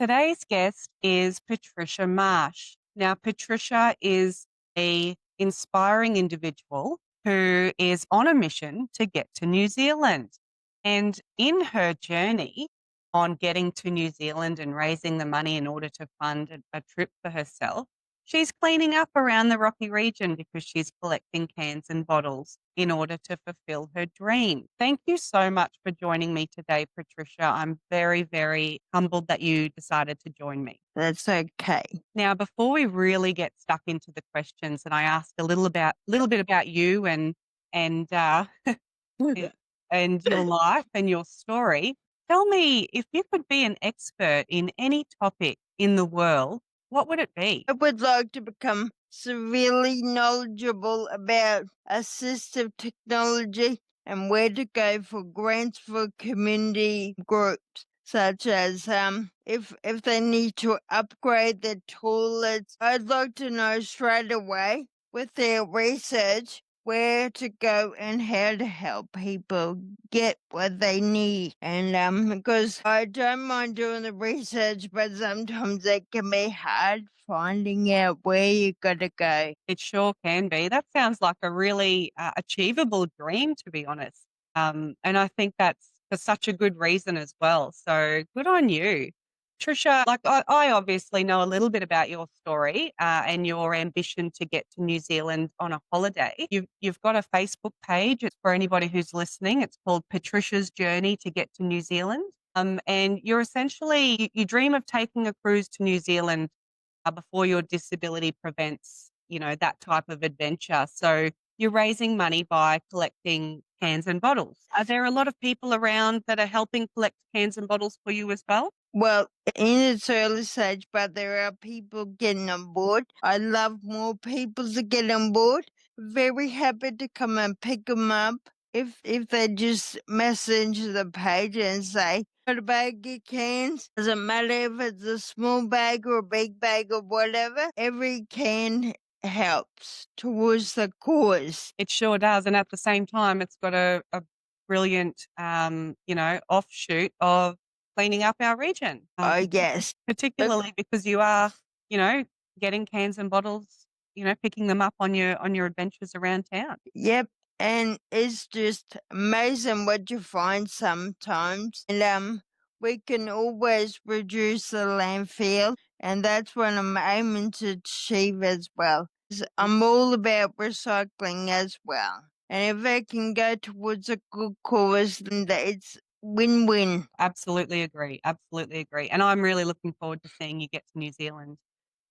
Today's guest is Patricia Marsh. Now, Patricia is a inspiring individual who is on a mission to get to New Zealand. And in her journey on getting to New Zealand and raising the money in order to fund a trip for herself, she's cleaning up around the Rocky region because she's collecting cans and bottles in order to fulfill her dream. Thank you so much for joining me today, Patricia. I'm very, very humbled that you decided to join me. That's okay. Now, before we really get stuck into the questions, and I ask a little bit about you and and your life and your story, tell me, if you could be an expert in any topic in the world, what would it be? I would like to become severely knowledgeable about assistive technology and where to go for grants for community groups, such as if they need to upgrade their toilets. I'd like to know straight away with their research where to go and how to help people get what they need. And because I don't mind doing the research, but sometimes it can be hard finding out where you gotta go. It sure can be. That sounds like a really achievable dream, to be honest. And I think that's for such a good reason as well. So good on you. Trisha, like I obviously know a little bit about your story and your ambition to get to New Zealand on a holiday. You've got a Facebook page. It's for anybody who's listening. It's called Patricia's Journey to Get to New Zealand. And you're essentially, you dream of taking a cruise to New Zealand before your disability prevents, that type of adventure. So you're raising money by collecting cans and bottles. Are there a lot of people around that are helping collect cans and bottles for you as well? Well, in its early stage, but there are people getting on board. I love more people to get on board. Very happy to come and pick them up. If they just message the page and say, got a bag of cans, doesn't matter if it's a small bag or a big bag or whatever, every can helps towards the cause. It sure does. And at the same time, it's got a brilliant, offshoot of cleaning up our region. I guess. Particularly because you are, getting cans and bottles, picking them up on your adventures around town. Yep. And it's just amazing what you find sometimes. And we can always reduce the landfill, and that's what I'm aiming to achieve as well. I'm all about recycling as well. And if it can go towards a good cause, then it's win-win. Absolutely agree. Absolutely agree. And I'm really looking forward to seeing you get to New Zealand.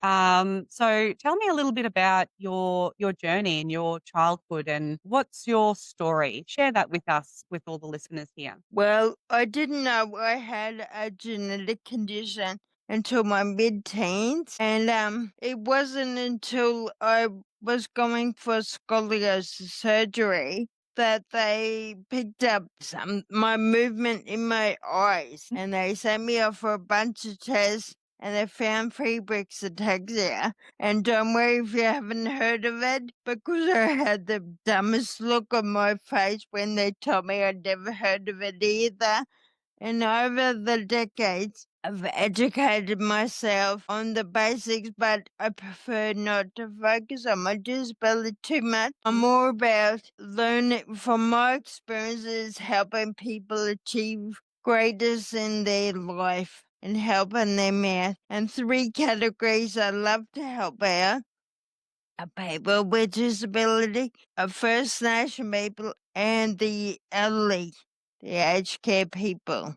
So tell me a little bit about your journey and your childhood and what's your story? Share that with us, with all the listeners here. Well, I didn't know I had a genetic condition until my mid-teens, and it wasn't until I was going for scoliosis surgery that they picked up my movement in my eyes, and they sent me off for a bunch of tests, and they found Friedreich's ataxia. And don't worry if you haven't heard of it, because I had the dumbest look on my face when they told me I'd never heard of it either. And over the decades, I've educated myself on the basics, but I prefer not to focus on my disability too much. I'm more about learning from my experiences, helping people achieve greatness in their life and helping them out. And three categories I love to help out are people with disability, First Nation people, and the elderly, the aged care people.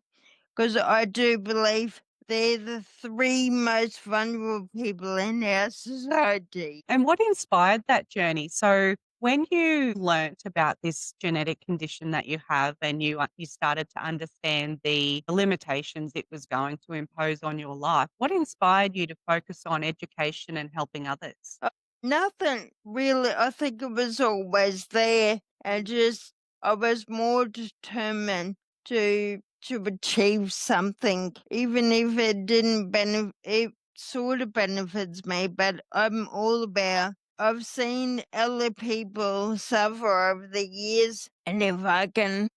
Because I do believe they're the three most vulnerable people in our society. And what inspired that journey? So when you learnt about this genetic condition that you have and you started to understand the limitations it was going to impose on your life, what inspired you to focus on education and helping others? Nothing really. I think it was always there, and just I was more determined to achieve something, even if it didn't benefit. It sort of benefits me, but I'm all about. I've seen elderly people suffer over the years, and if I can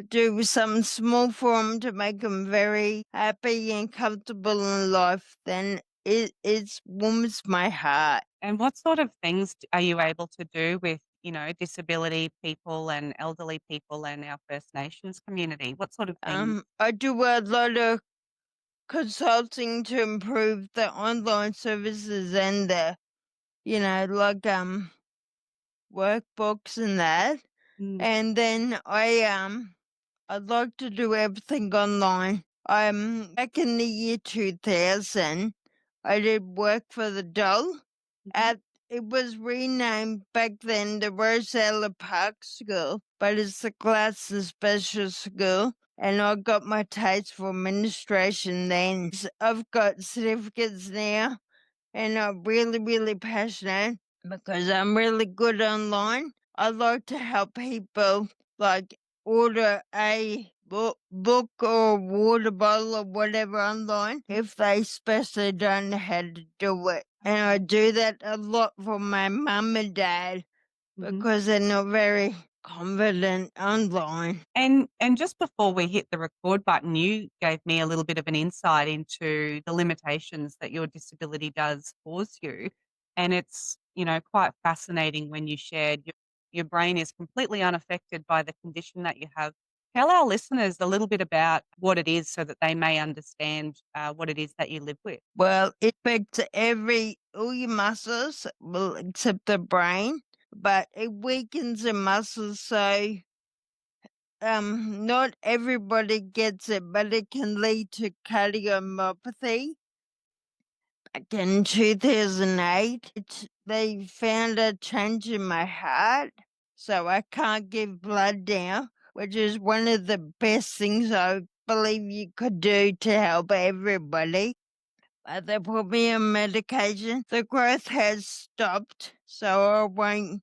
do something small for them to make them very happy and comfortable in life, then it warms my heart. And what sort of things are you able to do with, disability people and elderly people and our First Nations community? What sort of things? I do a lot of consulting to improve the online services and like workbooks and that. Mm, And then I'd like to do everything online. Back in the year 2000, I did work for the doll mhm, at it was renamed back then the Rosella Park School, but it's the Glasses Special School. And I got my taste for administration then. I've got certificates now, and I'm really, really passionate because I'm really good online. I like to help people like order a book or water bottle or whatever online if they especially don't know how to do it. And I do that a lot for my mum and dad mhm. because they're not very confident online. And just before we hit the record button, you gave me a little bit of an insight into the limitations that your disability does cause you. And it's, quite fascinating when you shared your brain is completely unaffected by the condition that you have. Tell our listeners a little bit about what it is so that they may understand what it is that you live with. Well, it affects all your muscles, well, except the brain, but it weakens the muscles. So, not everybody gets it, but it can lead to cardiomyopathy. Back in 2008, they found a change in my heart, so I can't give blood now, which is one of the best things I believe you could do to help everybody. They put me on medication. The growth has stopped, so I won't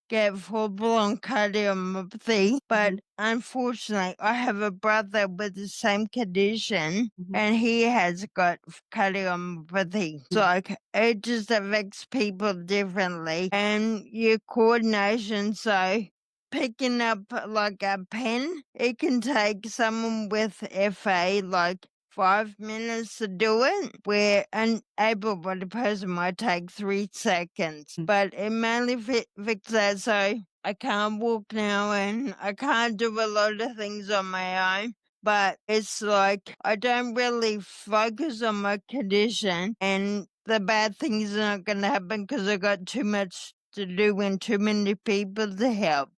get full-blown cardiomyopathy. But Mhm, unfortunately, I have a brother with the same condition, mhm, and he has got cardiomyopathy. It's mm, like it just affects people differently, and your coordination. So picking up like a pen, it can take someone with FA like 5 minutes to do it, where an able bodied person might take 3 seconds. mm, But it mainly fixes that, so I can't walk now and I can't do a lot of things on my own. But it's like I don't really focus on my condition, and the bad things are not going to happen because I got too much to do and too many people to help.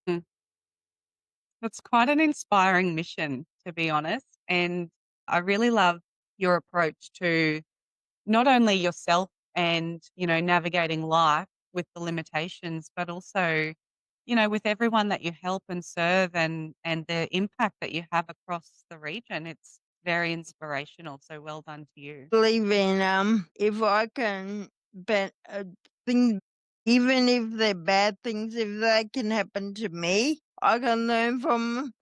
mm. It's quite an inspiring mission, to be honest. And I really love your approach to not only yourself and, navigating life with the limitations, but also, with everyone that you help and serve and the impact that you have across the region. It's very inspirational. So well done to you. Believe in if I can bet things, even if they're bad things, if they can happen to me, I can learn from 'em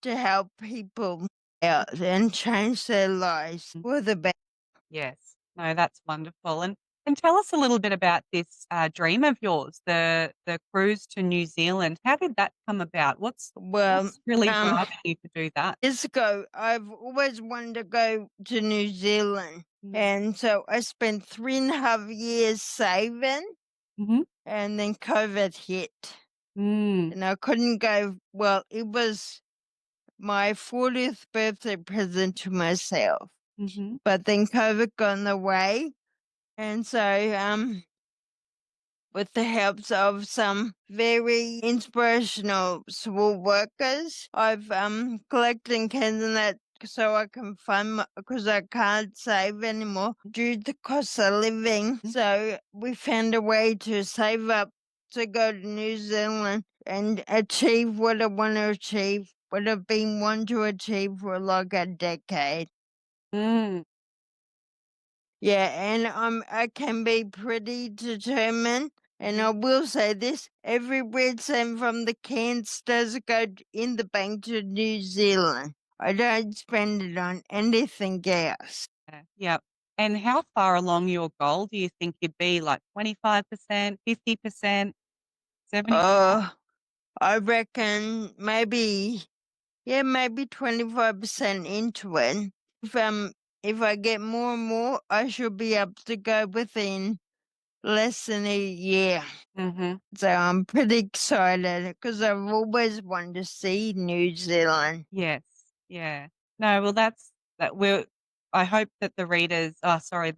to help people out and change their lives Mm. for the better. Yes. No, that's wonderful. And tell us a little bit about this dream of yours, the cruise to New Zealand. How did that come about? Well, What's really um driving you to do that? years ago I've always wanted to go to New Zealand, Mm. and so I spent 3.5 years saving, Mhm. and then COVID hit Mm. and I couldn't go. Well, it was my 40th birthday present to myself. Mhm. But then COVID got in the way. And so, with the help of some very inspirational small workers, I've collected candidate so I can fund because I can't save anymore due to the cost of living. Mm. So we found a way to save up to go to New Zealand and achieve what I want to achieve, what I've been wanting to achieve for like a decade. Mm. Yeah, and I can be pretty determined. And Mhm. I will say this, every red cent from the cans does go in the bank to New Zealand. I don't spend it on anything else. Yeah. Yep. And how far along your goal do you think you'd be? Like 25%, 50%, 75? I reckon maybe yeah, maybe 25% into it. If if I get more and more, I should be able to go within less than a year. Mhm. So I'm pretty excited because I've always wanted to see New Zealand. Yes. Yeah. No, well, that will I hope that the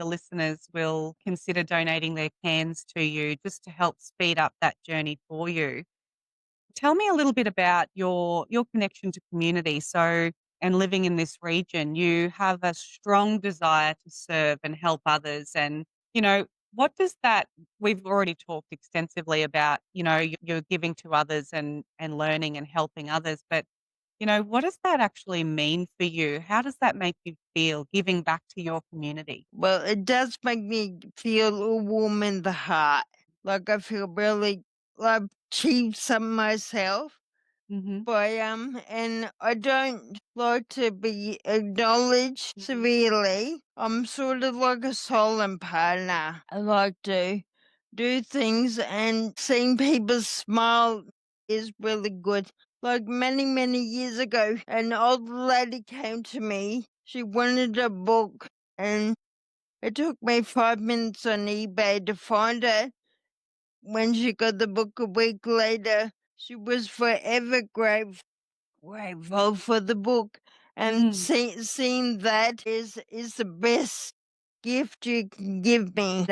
listeners will consider donating their cans to you just to help speed up that journey for you. Tell me a little bit about your connection to community. So, and living in this region, you have a strong desire to serve and help others. And, what does that we've already talked extensively about, you're giving to others and learning and helping others, but what does that actually mean for you? How does that make you feel giving back to your community? Well, it does make me feel all warm in the heart. Like I feel really like I've achieved something myself. Mhm. And I don't like to be acknowledged Mhm. severely. I'm sort of like a silent partner. I like to do things, and seeing people smile is really good. Like many, many years ago, an old lady came to me. She wanted a book, and it took me 5 minutes on eBay to find it. When she got the book a week later, she was forever grateful for the book. And Mm. seeing that is the best gift you can give me.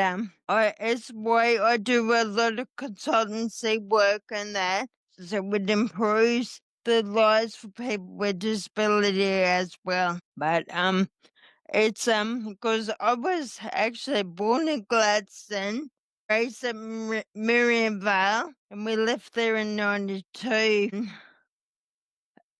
It's why I do a lot of consultancy work and that, so it improves the lives for people with disability as well. But it's because I was actually born in Gladstone, raised at Miriam Vale, and we left there in '92.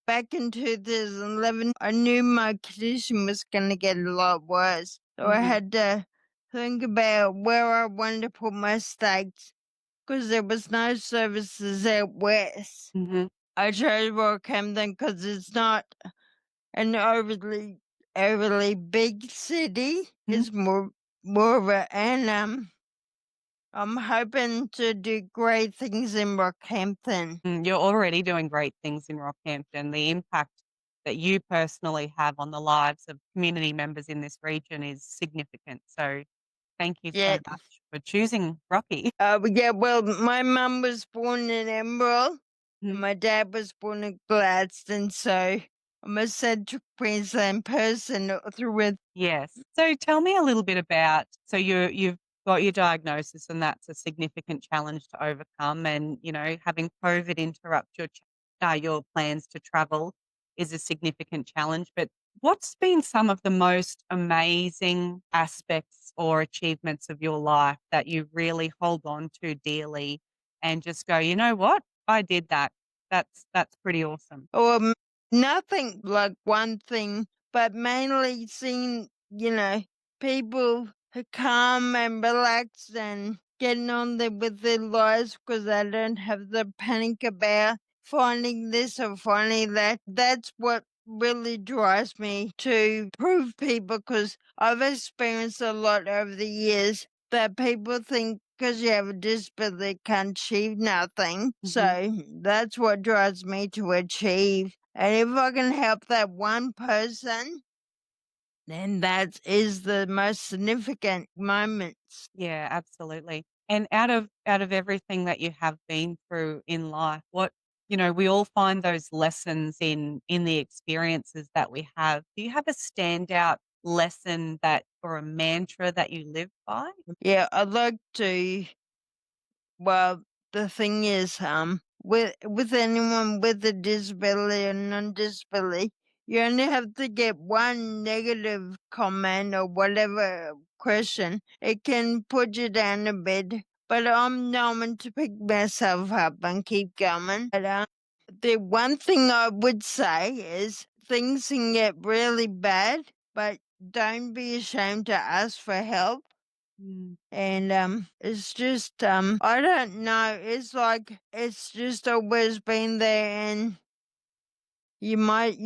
Back in 2011, I knew my condition was going to get a lot worse. So I Mhm. had to think about where I wanted to put my stakes because there was no services out west. Mhm. I chose Rockhampton because it's not an overly big city. Mhm. It's more of a, and I'm hoping to do great things in Rockhampton. You're already doing great things in Rockhampton. The impact that you personally have on the lives of community members in this region is significant. So thank you so Yeah. much for choosing Rocky. Yeah, well, my mum was born in Emerald and Mhm. my dad was born in Gladstone, so I'm a Central Queensland person through with. Yes. So tell me a little bit about you've got your diagnosis and that's a significant challenge to overcome and having COVID interrupt your plans to travel is a significant challenge, but what's been some of the most amazing aspects or achievements of your life that you really hold on to dearly and just go, "You know what? I did that. That's pretty awesome." Or nothing like one thing, but mainly seeing, people who calm and relaxed and getting on there with their lives because they don't have the panic about finding this or finding that. That's what really drives me to prove people because I've experienced a lot over the years that people think because you have a disability can't achieve nothing. Mhm. So that's what drives me to achieve. And if I can help that one person, then that is the most significant moments. Yeah, absolutely. And out of everything that you have been through in life, we all find those lessons in the experiences that we have. Do you have a standout lesson that or a mantra that you live by? Yeah, I'd like to. Well, the thing is, with anyone with a disability or non-disability, you only have to get one negative comment or whatever question. It can put you down a bit, but I'm known to pick myself up and keep going. But the one thing I would say is things can get really bad, but don't be ashamed to ask for help. Mm. And it's just I don't know. It's like it's just always been there, and you might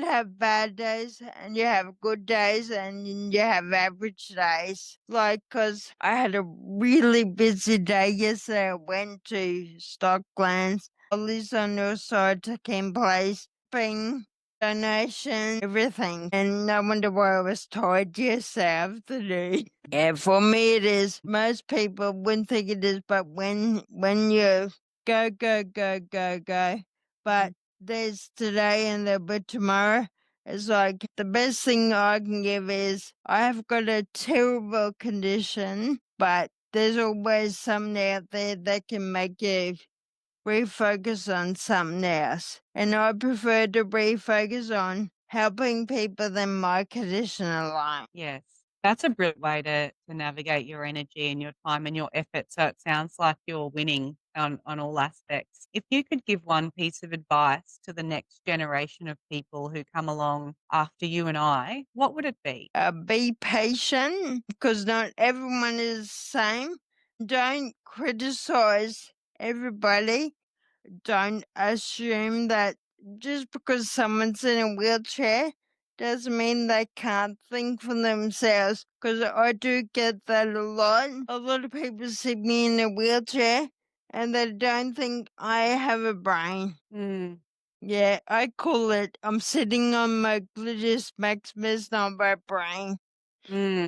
have bad days, and you have good days, and you have average days. Like, cause I had a really busy day yesterday. I went to Stocklands. All this on your side taking place. Bing. donation, everything. And I wonder why I was tired yesterday afternoon. Yeah, for me it is. Most people wouldn't think it is, but when you go, go, go, go, go, but there's today and there'll be tomorrow. It's like the best thing I can give is I have got a terrible condition, but there's always something out there that can make you refocus on something else. And I prefer to refocus on helping people than my condition alone. Yes. That's a brilliant way to navigate your energy and your time and your effort. So it sounds like you're winning on all aspects. If you could give one piece of advice to the next generation of people who come along after you and I, what would it be? Be patient because not everyone is the same. Don't criticize everybody. Don't assume that just because someone's in a wheelchair doesn't mean they can't think for themselves. Because I do get that a lot. A lot of people see me in a wheelchair and they don't think I have a brain. Mm, Yeah, I call it I'm sitting on my gluteus maximus, not my brain. mm,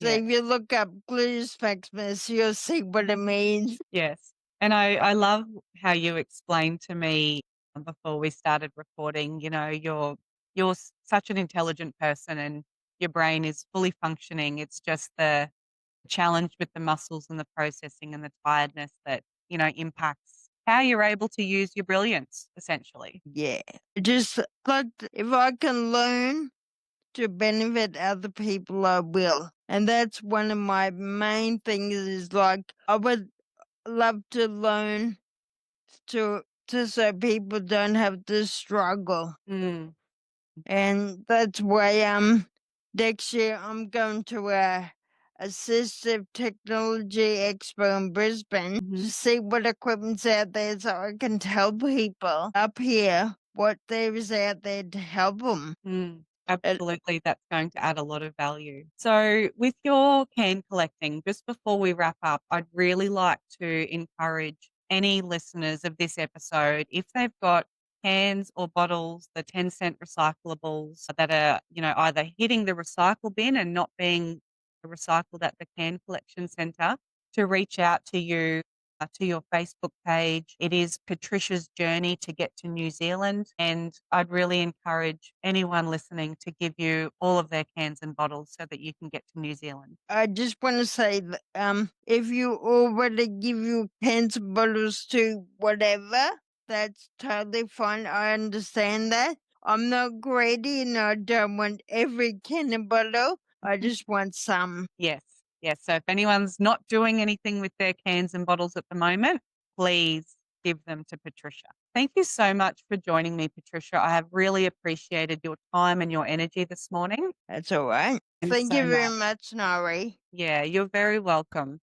So yeah. if you look up gluteus maximus, you'll see what it means. Yes. And I love how you explained to me before we started recording, you're such an intelligent person and your brain is fully functioning. It's just the challenge with the muscles and the processing and the tiredness that, impacts how you're able to use your brilliance, essentially. Yeah. Just like if I can learn to benefit other people, I will. And that's one of my main things is like I would love to learn to so people don't have to struggle. Mm, And that's why next year I'm going to a assistive technology expo in Brisbane mhm. to see what equipment's out there so I can tell people up here what there is out there to help them. Absolutely, that's going to add a lot of value. So, with your can collecting, just before we wrap up, I'd really like to encourage any listeners of this episode, if they've got cans or bottles, the 10-cent recyclables that are, either hitting the recycle bin and not being recycled at the can collection centre, to reach out to you to your Facebook page. It is Patricia's journey to get to New Zealand. And I'd really encourage anyone listening to give you all of their cans and bottles so that you can get to New Zealand. I just want to say that if you already give your cans and bottles to whatever, that's totally fine. I understand that. I'm not greedy and I don't want every can and bottle. I just want some. Yes. Yes. So if anyone's not doing anything with their cans and bottles at the moment, please give them to Patricia. Thank you so much for joining me, Patricia. I have really appreciated your time and your energy this morning. That's all right. And Thank so you very much. much, Nari. Yeah, you're very welcome.